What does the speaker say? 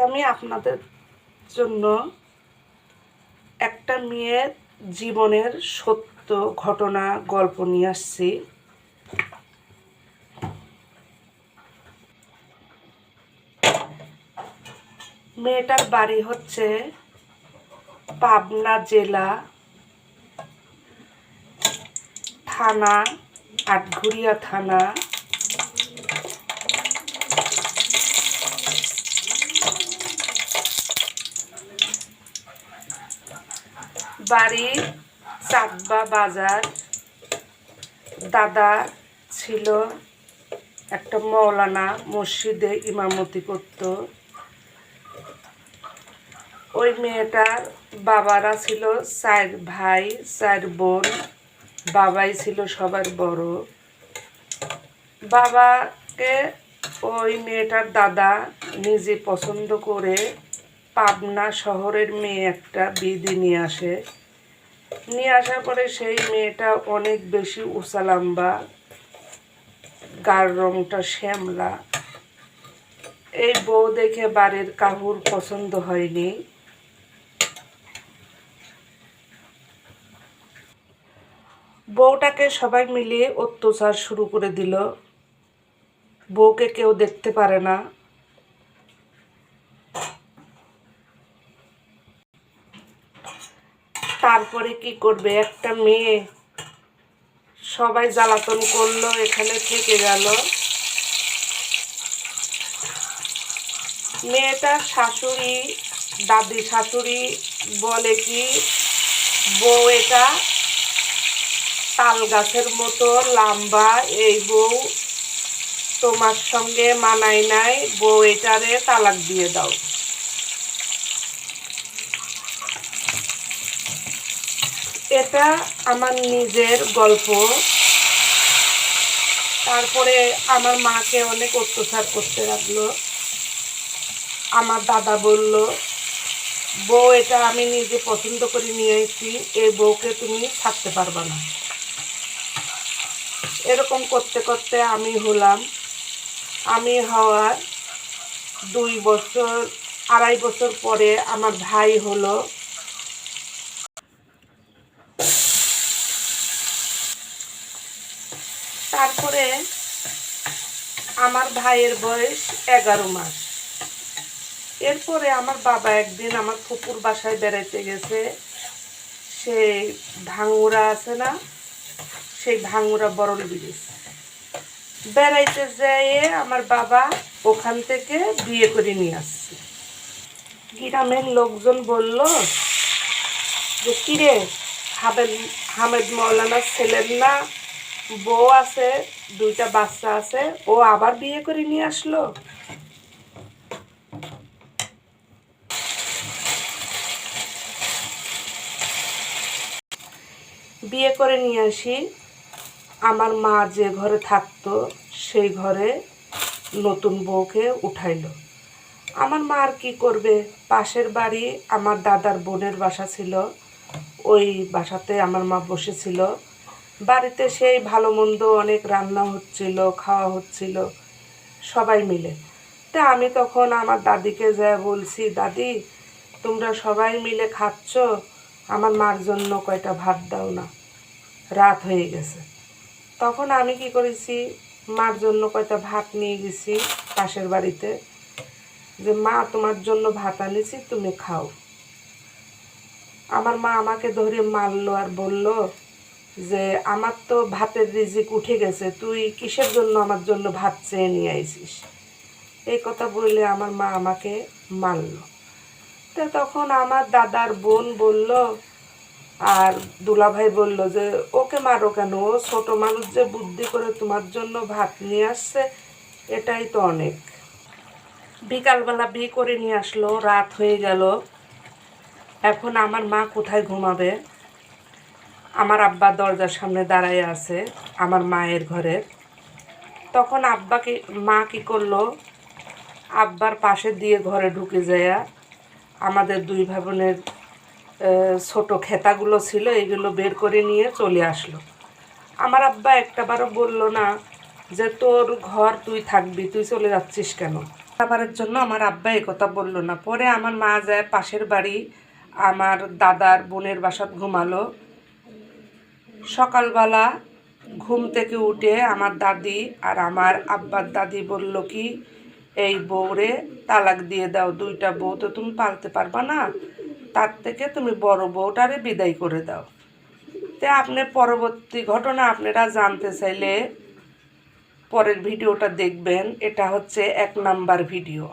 আমি আপনাদের জন্য একটা মেয়ের জীবনের সত্য ঘটনা গল্প নিয়ে আসছি। মেয়েটার বাড়ি হচ্ছে পাবনা জেলা, থানা আটঘরিয়া থানা, বাড়ি চাকবা বাজার। দাদা ছিল একটা মৌলানা, মসজিদে ইমামতি করত। ওই মেয়েটার বাবারা ছিল 4 ভাই 4 বোন, বাবাই ছিল সবার বড়। বাবাকে ওই মেয়েটার দাদা নিজে পছন্দ করে পাবনা শহরের মেয়ে একটা বিয়ে নিয়ে আসে। নিয়ে আসার পরে সেই মেয়েটা অনেক বেশি উঁচা লম্বা, গার রংটা শ্যামলা। এই বউ দেখে বাড়ির কাহুর পছন্দ হয়নি। বউটাকে সবাই মিলিয়ে অত্যাচার শুরু করে দিল। বউকে কেউ দেখতে পারে না। তারপরে কি করবে, একটা মেয়ে, সবাই জ্বালাতন করলো, এখানে থেকে গেল। মেয়েটার শাশুড়ি, দাদি শাশুড়ি বলে কি, বউ এটা তাল গাছের মতো লম্বা, এই বউ তোমার সঙ্গে মানায় নাই, বউ এটারে তালাক দিয়ে দাও। এটা আমার নিজের গল্প। তারপরে আমার মাকে অনেক অত্যাচার করতে লাগলো। আমার দাদা বলল, বউ এটা আমি নিজে পছন্দ করে নিয়ে এসেছি, এই বউকে তুমি থাকতে পারবা না। এরকম করতে করতে আমি হলাম। আমি হওয়ার 2 বছর 2.5 বছর পরে আমার ভাই হলো। তারপরে আমার ভাইয়ের বয়স 11 মাস। এরপরে আমার বাবা একদিন আমার ফুপুর বাসায় বেড়াইতে গেছে। সেই ভাঙ্গুরা আছে না, সেই ভাঙ্গুরা বরল ব্রিজ বেড়াইতে যেয়ে আমার বাবা ওখান থেকে বিয়ে করে নিয়ে আসছে। গ্রামের লোকজন বলল যে কিরে, হামেদ মৌলানার ছেলের না বউ আছে, 2টা বাচ্চা আছে, ও আবার বিয়ে করে নিয়ে আসলো। বিয়ে করে নিয়ে আসি, আমার মা যে ঘরে থাকতো সেই ঘরে নতুন বউকে উঠাইলো। আমার মা আর কি করবে, পাশের বাড়ি আমার দাদার বোনের বাসা ছিল, ওই বাসাতে আমার মা বসেছিল। বাড়িতে সেই ভালো মন্দ অনেক রান্না হচ্ছিল, খাওয়া হচ্ছিল সবাই মিলে। তা আমি তখন আমার দাদিকে যা বলছি, দাদি তোমরা সবাই মিলে খাচ্ছ, আমার মার জন্য কয়টা ভাত দাও না, রাত হয়ে গেছে। তখন আমি কি করেছি, মার জন্য কয়টা ভাত নিয়ে গেছি পাশের বাড়িতে, যে মা তোমার জন্য ভাত আনিছি, তুমি খাও। আমার মা আমাকে ধরে মারলো আর বলল যে আমার তো ভাতের রিজিক উঠে গেছে, তুই কিসের জন্য আমার জন্য ভাত চেয়ে নিয়ে আইছিস। এই কথা বললে আমার মা আমাকে মারলো। তো তখন আমার দাদার বোন বলল আর দুলাভাই বলল যে ওকে মারো কেন, ও ছোটো মানুষ যে বুদ্ধি করে তোমার জন্য ভাত নিয়ে আসছে, এটাই তো অনেক। বিকালবেলা বিয়ে করে নিয়ে আসলো, রাত হয়ে গেল। এখন আমার মা কোথায় ঘুমাবে? আমার আব্বা দরজার সামনে দাঁড়ায় আছে আমার মায়ের ঘরের। তখন মা কি করলো, আব্বার পাশে দিয়ে ঘরে ঢুকে যায় আমাদের 2 ভাই বোনের ছোটো খেতাগুলো ছিল, এগুলো বের করে নিয়ে চলে আসলো। আমার আব্বা একটাবারও বলল না যে তোর ঘর তুই থাকবি, তুই চলে যাচ্ছিস কেন। খাবারের জন্য আমার আব্বা এই কথা বললো না। পরে আমার মা যায় পাশের বাড়ি আমার দাদার বোনের বাসাত ঘুমালো। সকালবেলা ঘুম থেকে উঠে আমার দাদি আর আমার আব্বার দাদি বলল কি, এই বউরে তালাক দিয়ে দাও, দুইটা বউ তো তুমি পালতে পারবা না, তার থেকে তুমি বড় বউটারে বিদায় করে দাও। তে আপনি পরবর্তী ঘটনা আপনারা জানতে চাইলে পরের ভিডিওটা দেখবেন। এটা হচ্ছে 1 নাম্বার ভিডিও।